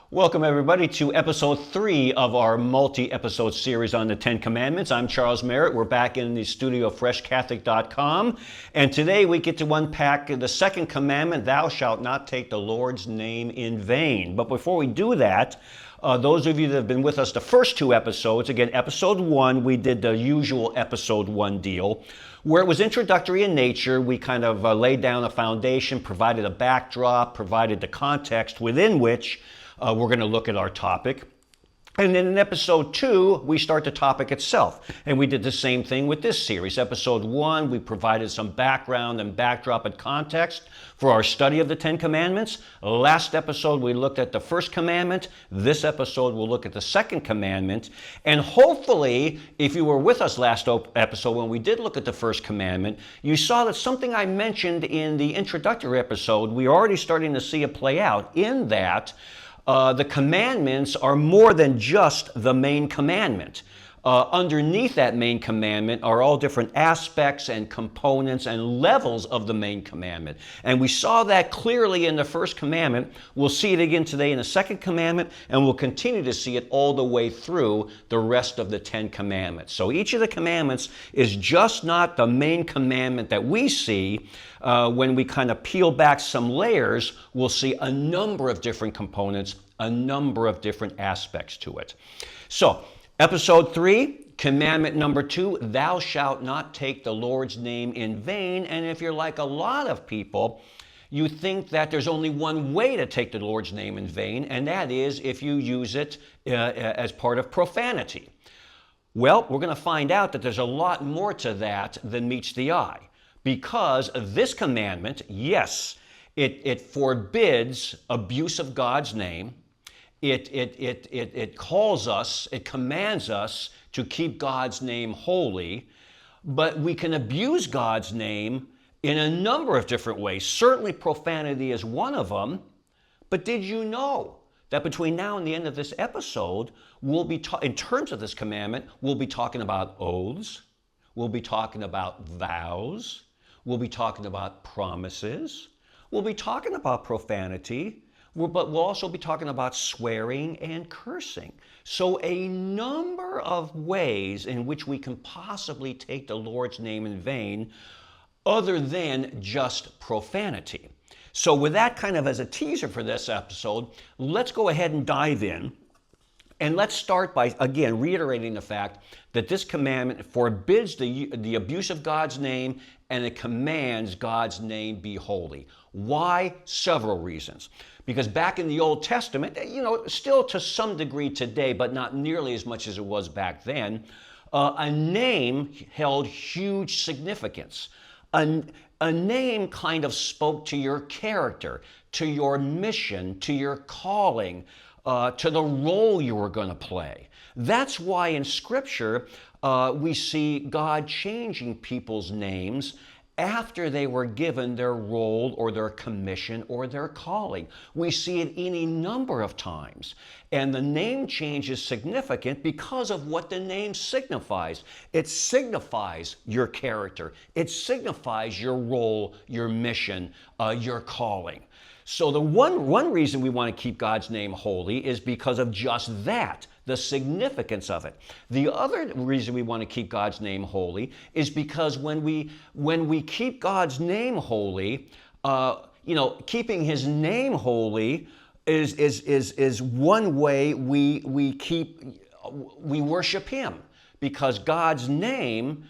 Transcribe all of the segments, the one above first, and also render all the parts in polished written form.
Welcome, everybody, to episode 3 of our multi-episode series on the Ten Commandments. I'm Charles Merritt. We're back in the studio of freshcatholic.com, and today we get to unpack the second commandment, thou shalt not take the Lord's name in vain. But before we do that, those of you that have been with us the first 2 episodes, again, episode 1, we did the usual episode 1 deal, where it was introductory in nature. We kind of laid down a foundation, provided a backdrop, provided the context within which we're going to look at our topic. And then in episode 2, we start the topic itself. And we did the same thing with this series. Episode 1, we provided some background and backdrop and context for our study of the Ten Commandments. Last episode, we looked at the first commandment. This episode, we'll look at the second commandment. And hopefully, if you were with us last episode when we did look at the first commandment, you saw that something I mentioned in the introductory episode, we're already starting to see it play out in that the commandments are more than just the main commandment. Underneath that main commandment are all different aspects and components and levels of the main commandment. And we saw that clearly in the first commandment. We'll see it again today in the second commandment, and we'll continue to see it all the way through the rest of the 10 commandments. So each of the commandments is just not the main commandment that we see. When we kind of peel back some layers, we'll see a number of different components, a number of different aspects to it. So, episode 3, commandment number 2, thou shalt not take the Lord's name in vain. And if you're like a lot of people, you think that there's only one way to take the Lord's name in vain, and that is if you use it as part of profanity. Well, we're going to find out that there's a lot more to that than meets the eye. Because this commandment, yes, it forbids abuse of God's name. It calls us, it commands us to keep God's name holy, but we can abuse God's name in a number of different ways. Certainly profanity is one of them, but did you know that between now and the end of this episode, we'll be in terms of this commandment, we'll be talking about oaths, we'll be talking about vows, we'll be talking about promises, we'll be talking about profanity, but we'll also be talking about swearing and cursing. So a number of ways in which we can possibly take the Lord's name in vain other than just profanity. So with that kind of as a teaser for this episode, let's go ahead and dive in. And let's start by, again, reiterating the fact that this commandment forbids the abuse of God's name, and it commands God's name be holy. Why? Several reasons. Because back in the Old Testament, still to some degree today, but not nearly as much as it was back then, a name held huge significance. A name kind of spoke to your character, to your mission, to your calling, to the role you were going to play. That's why in Scripture we see God changing people's names after they were given their role or their commission or their calling. We see it any number of times. And the name change is significant because of what the name signifies. It signifies your character. It signifies your role, your mission, your calling. So the one reason we want to keep God's name holy is because of just that, the significance of it. The other reason we want to keep God's name holy is because when we keep God's name holy, keeping His name holy is one way we worship Him, because God's name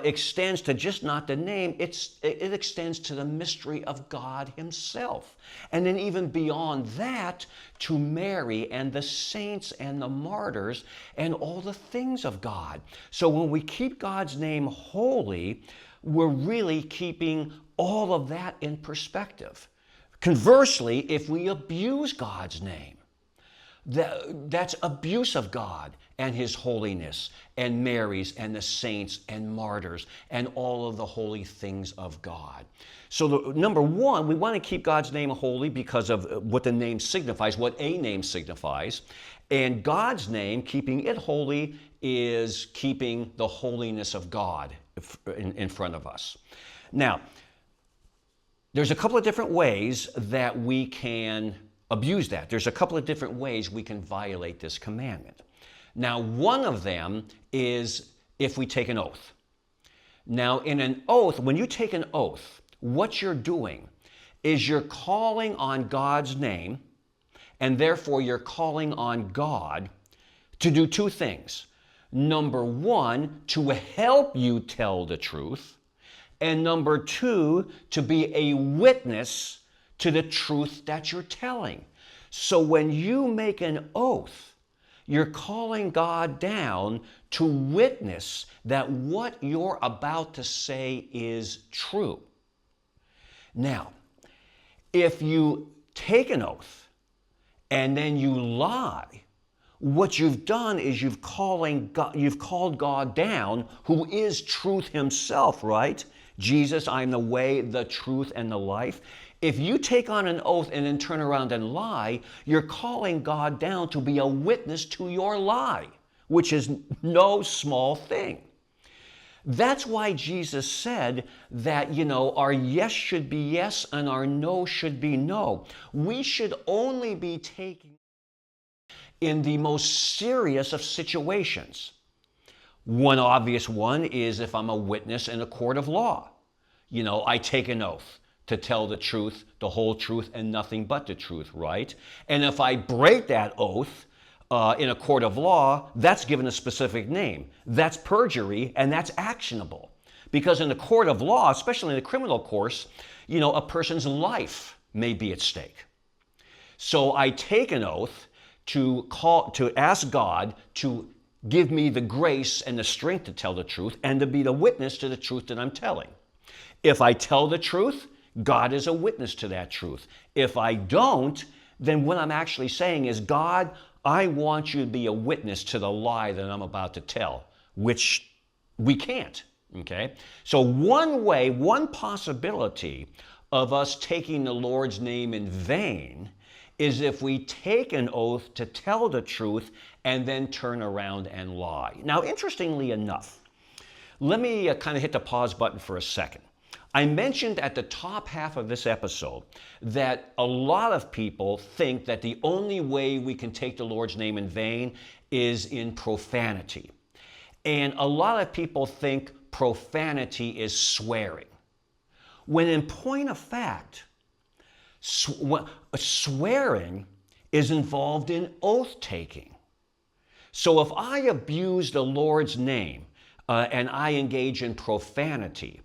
extends to just not the name, it extends to the mystery of God Himself. And then even beyond that, to Mary and the saints and the martyrs and all the things of God. So when we keep God's name holy, we're really keeping all of that in perspective. Conversely, if we abuse God's name, that's abuse of God and His holiness and Mary's and the saints and martyrs and all of the holy things of God. So number one, we want to keep God's name holy because of what the name signifies, what a name signifies. And God's name, keeping it holy, is keeping the holiness of God in front of us. Now, there's a couple of different ways that we can abuse that. There's a couple of different ways we can violate this commandment. Now, one of them is if we take an oath. Now, in an oath, when you take an oath, what you're doing is you're calling on God's name, and therefore you're calling on God to do two things. Number one, to help you tell the truth, and number two, to be a witness to the truth that you're telling. So when you make an oath, you're calling God down to witness that what you're about to say is true. Now, if you take an oath and then you lie, what you've done is you've called God down, who is truth himself, right? Jesus, I am the way, the truth, and the life. If you take on an oath and then turn around and lie, you're calling God down to be a witness to your lie, which is no small thing. That's why Jesus said that, our yes should be yes and our no should be no. We should only be taking in the most serious of situations. One obvious one is if I'm a witness in a court of law. I take an oath to tell the truth, the whole truth, and nothing but the truth, right? And if I break that oath in a court of law, that's given a specific name. That's perjury, and that's actionable. Because in the court of law, especially in the criminal course, a person's life may be at stake. So I take an oath to ask God to give me the grace and the strength to tell the truth and to be the witness to the truth that I'm telling. If I tell the truth, God is a witness to that truth. If I don't, then what I'm actually saying is, God, I want you to be a witness to the lie that I'm about to tell, which we can't, okay? So one possibility of us taking the Lord's name in vain is if we take an oath to tell the truth and then turn around and lie. Now, interestingly enough, let me kind of hit the pause button for a second. I mentioned at the top half of this episode that a lot of people think that the only way we can take the Lord's name in vain is in profanity. And a lot of people think profanity is swearing. When in point of fact, swearing is involved in oath-taking. So if I abuse the Lord's name and I engage in profanity,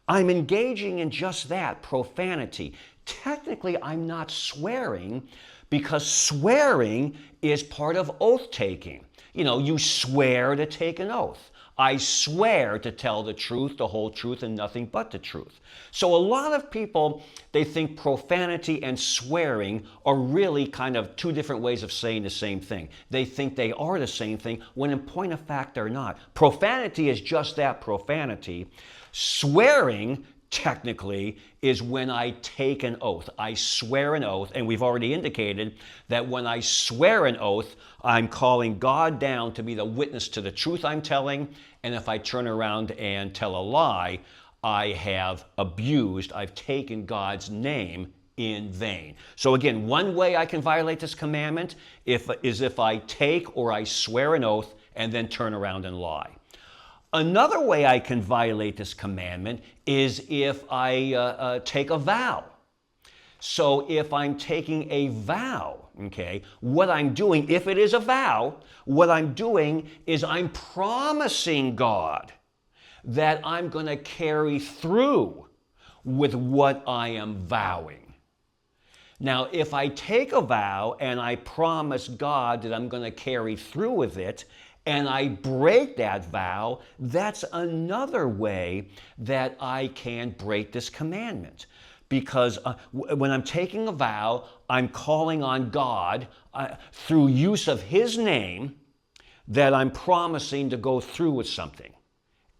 I'm engaging in just that, profanity. Technically, I'm not swearing because swearing is part of oath-taking. You swear to take an oath. I swear to tell the truth, the whole truth, and nothing but the truth. So a lot of people, they think profanity and swearing are really kind of two different ways of saying the same thing. They think they are the same thing, when in point of fact, they're not. Profanity is just that, profanity. Swearing, technically, is when I take an oath. I swear an oath, and we've already indicated that when I swear an oath, I'm calling God down to be the witness to the truth I'm telling, and if I turn around and tell a lie, I have abused, I've taken God's name in vain. So again, one way I can violate this commandment is if I take or I swear an oath and then turn around and lie. Another way I can violate this commandment is if I take a vow. So if I'm taking a vow, okay, what I'm doing, if it is a vow, what I'm doing is I'm promising God that I'm going to carry through with what I am vowing. Now, if I take a vow and I promise God that I'm going to carry through with it, and I break that vow, that's another way that I can break this commandment. Because when I'm taking a vow, I'm calling on God through use of His name that I'm promising to go through with something.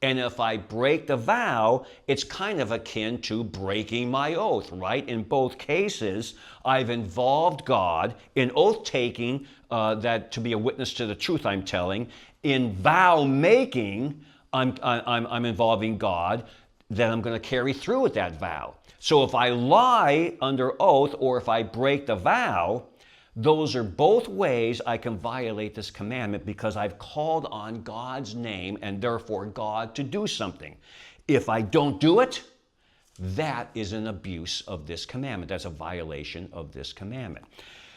And if I break the vow, it's kind of akin to breaking my oath, right? In both cases, I've involved God in oath-taking, that to be a witness to the truth I'm telling. In vow-making, I'm involving God that I'm going to carry through with that vow. So if I lie under oath or if I break the vow, Those are both ways I can violate this commandment because I've called on God's name and therefore God to do something. If I don't do it, that is an abuse of this commandment. That's a violation of this commandment.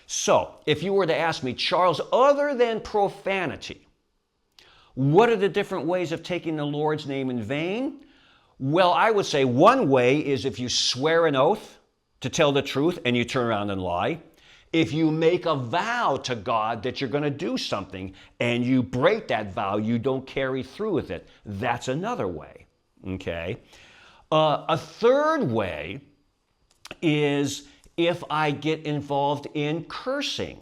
So, if you were to ask me, Charles, other than profanity, what are the different ways of taking the Lord's name in vain? Well, I would say one way is if you swear an oath to tell the truth and you turn around and lie. If you make a vow to God that you're going to do something and you break that vow, you don't carry through with it. That's another way, okay? A third way is if I get involved in cursing.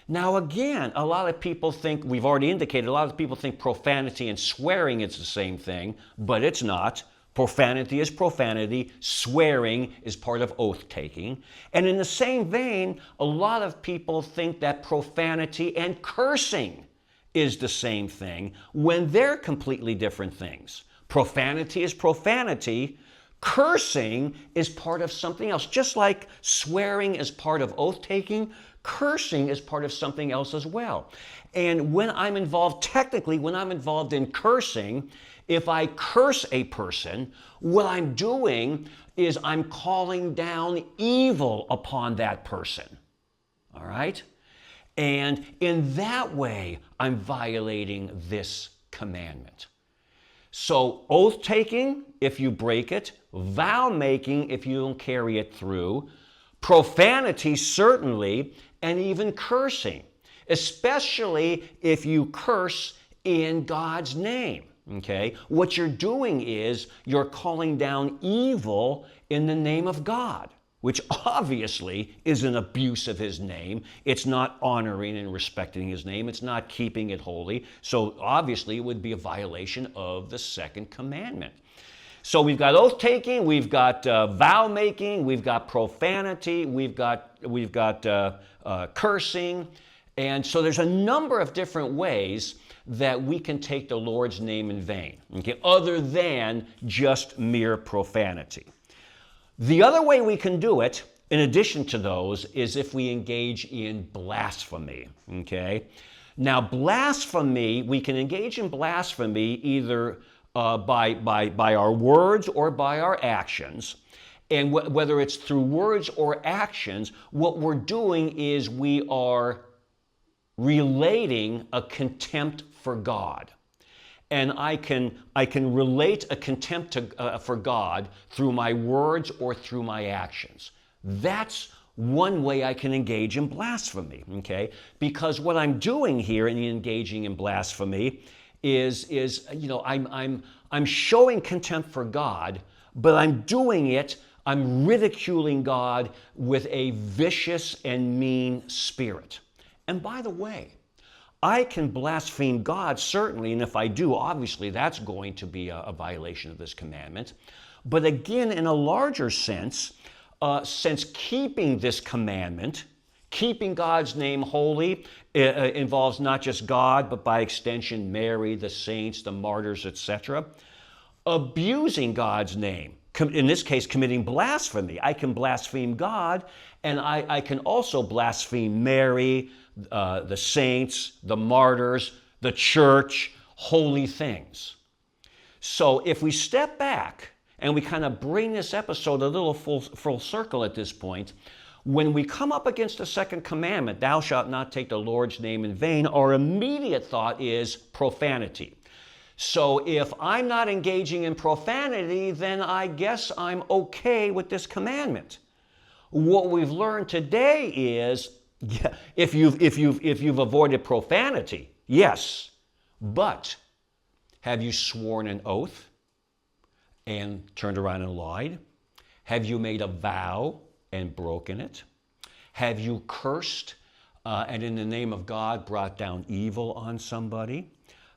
Now again, a lot of people think, we've already indicated, a lot of people think profanity and swearing is the same thing, but it's not. Profanity is profanity. Swearing is part of oath-taking. And in the same vein, a lot of people think that profanity and cursing is the same thing when they're completely different things. Profanity is profanity. Cursing is part of something else. Just like swearing is part of oath-taking, cursing is part of something else as well. And when I'm involved, technically, when I'm involved in cursing, if I curse a person, what I'm doing is I'm calling down evil upon that person. All right? And in that way, I'm violating this commandment. So oath-taking, if you break it, vow-making, if you don't carry it through, profanity, certainly, and even cursing, especially if you curse in God's name. Okay? What you're doing is you're calling down evil in the name of God, which obviously is an abuse of His name. It's not honoring and respecting His name. It's not keeping it holy. So obviously it would be a violation of the second commandment. So we've got oath-taking, we've got vow-making, we've got profanity, we've got cursing. And so there's a number of different ways that we can take the Lord's name in vain, okay, other than just mere profanity. The other way we can do it, in addition to those, is if we engage in blasphemy, okay? Now, blasphemy, we can engage in blasphemy either by our words or by our actions. And whether it's through words or actions, what we're doing is we are relating a contempt for God. And I can relate a contempt for God through my words or through my actions. That's one way I can engage in blasphemy, okay? Because what I'm doing here in engaging in blasphemy is I'm showing contempt for God, but I'm doing it, I'm ridiculing God with a vicious and mean spirit. And by the way, I can blaspheme God, certainly, and if I do, obviously that's going to be a violation of this commandment. But again, in a larger sense, since keeping this commandment, keeping God's name holy, involves not just God, but by extension, Mary, the saints, the martyrs, etc. Abusing God's name, in this case, committing blasphemy. I can blaspheme God, and I can also blaspheme Mary, the saints, the martyrs, the church, holy things. So if we step back and we kind of bring this episode a little full circle at this point, when we come up against the second commandment, thou shalt not take the Lord's name in vain, our immediate thought is profanity. So if I'm not engaging in profanity, then I guess I'm okay with this commandment. What we've learned today is, if you've avoided profanity, yes, but have you sworn an oath and turned around and lied? Have you made a vow and broken it? Have you cursed and in the name of God brought down evil on somebody?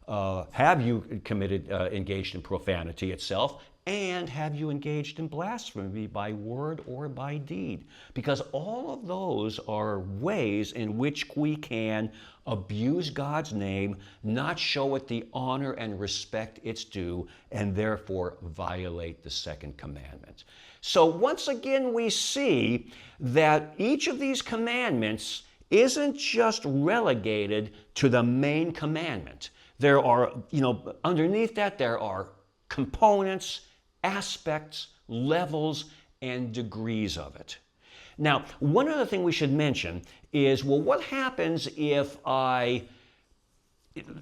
Have you engaged in profanity itself? And have you engaged in blasphemy by word or by deed? Because all of those are ways in which we can abuse God's name, not show it the honor and respect it's due, and therefore violate the second commandment. So once again, we see that each of these commandments isn't just relegated to the main commandment. There are, underneath that, there are components, aspects, levels, and degrees of it. Now, one other thing we should mention is, well, what happens if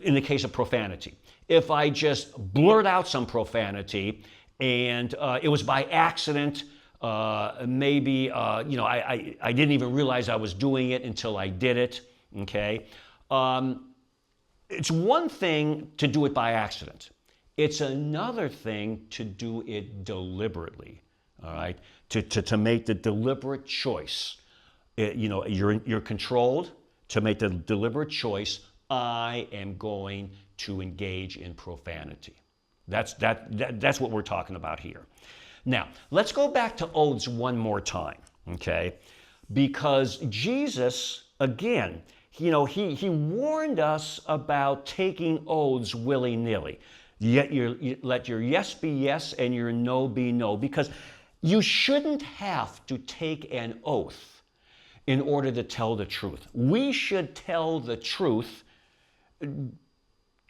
in the case of profanity, if I just blurt out some profanity and it was by accident, maybe, I didn't even realize I was doing it until I did it, okay? It's one thing to do it by accident. It's another thing to do it deliberately, all right? To make the deliberate choice. You're controlled to make the deliberate choice, I am going to engage in profanity. That's what we're talking about here. Now, let's go back to oaths one more time, okay? Because Jesus, again, he warned us about taking oaths willy-nilly. Yet let your yes be yes and your no be no, because you shouldn't have to take an oath in order to tell the truth. We should tell the truth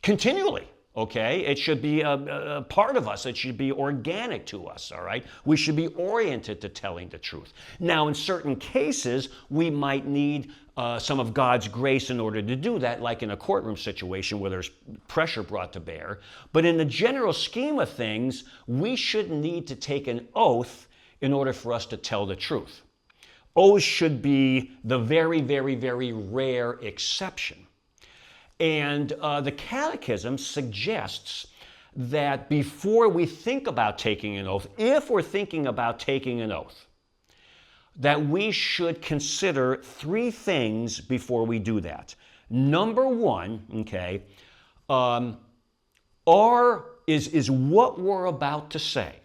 continually, okay? It should be a part of us. It should be organic to us, all right? We should be oriented to telling the truth. Now, in certain cases, we might need some of God's grace in order to do that, like in a courtroom situation where there's pressure brought to bear. But in the general scheme of things, we shouldn't need to take an oath in order for us to tell the truth. Oaths should be the very, very, very rare exception. And the Catechism suggests that before we think about taking an oath, if we're thinking about taking an oath, that we should consider three things before we do that. Number one, okay, is what we're about to say,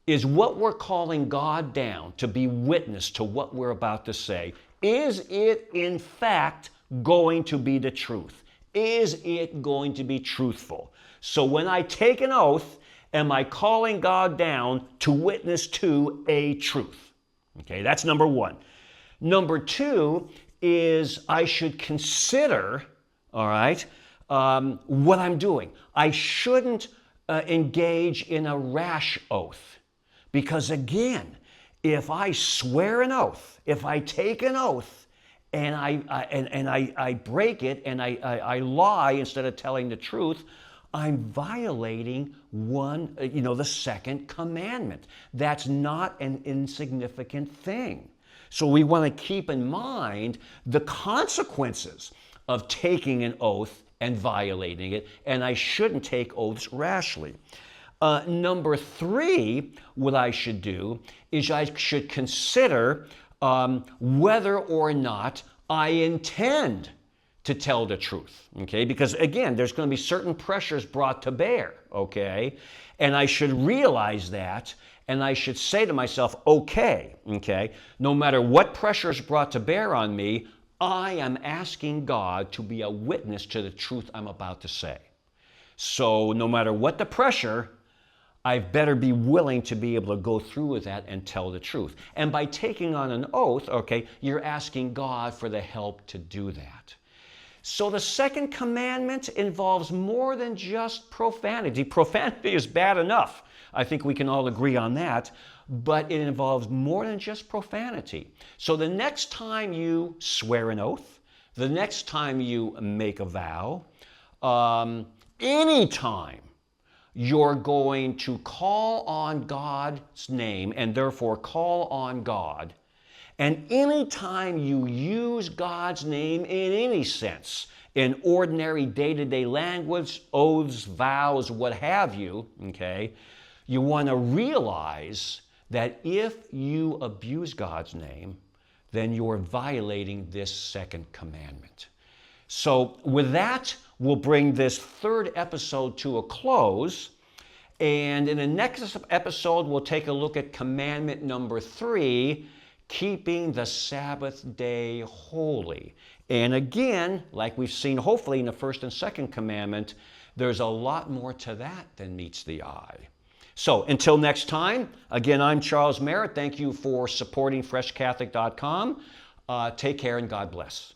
is what we're calling God down to be witness to what we're about to say, is it in fact going to be the truth? Is it going to be truthful? So when I take an oath, am I calling God down to witness to a truth? Okay, that's number one. Number two is I should consider, all right, what I'm doing. I shouldn't engage in a rash oath, because again, if I swear an oath, if I take an oath, and I break it and I lie instead of telling the truth, I'm violating the second commandment. That's not an insignificant thing. So we want to keep in mind the consequences of taking an oath and violating it, and I shouldn't take oaths rashly. Number three, what I should do is I should consider whether or not I intend to tell the truth, okay? Because again, there's going to be certain pressures brought to bear, okay? And I should realize that, and I should say to myself, okay, no matter what pressure is brought to bear on me, I am asking God to be a witness to the truth I'm about to say. So no matter what the pressure, I better be willing to be able to go through with that and tell the truth. And by taking on an oath, okay, you're asking God for the help to do that. So the second commandment involves more than just profanity. Profanity is bad enough. I think we can all agree on that. But it involves more than just profanity. So the next time you swear an oath, the next time you make a vow, anytime you're going to call on God's name and therefore call on God, and anytime you use God's name in any sense, in ordinary day-to-day language, oaths, vows, what have you, okay, you want to realize that if you abuse God's name, then you're violating this second commandment. So with that, we'll bring this third episode to a close. And in the next episode, we'll take a look at commandment number 3, keeping the Sabbath day holy. And again, like we've seen hopefully in the first and second commandment, there's a lot more to that than meets the eye. So until next time, again, I'm Charles Merritt. Thank you for supporting freshcatholic.com. Take care and God bless.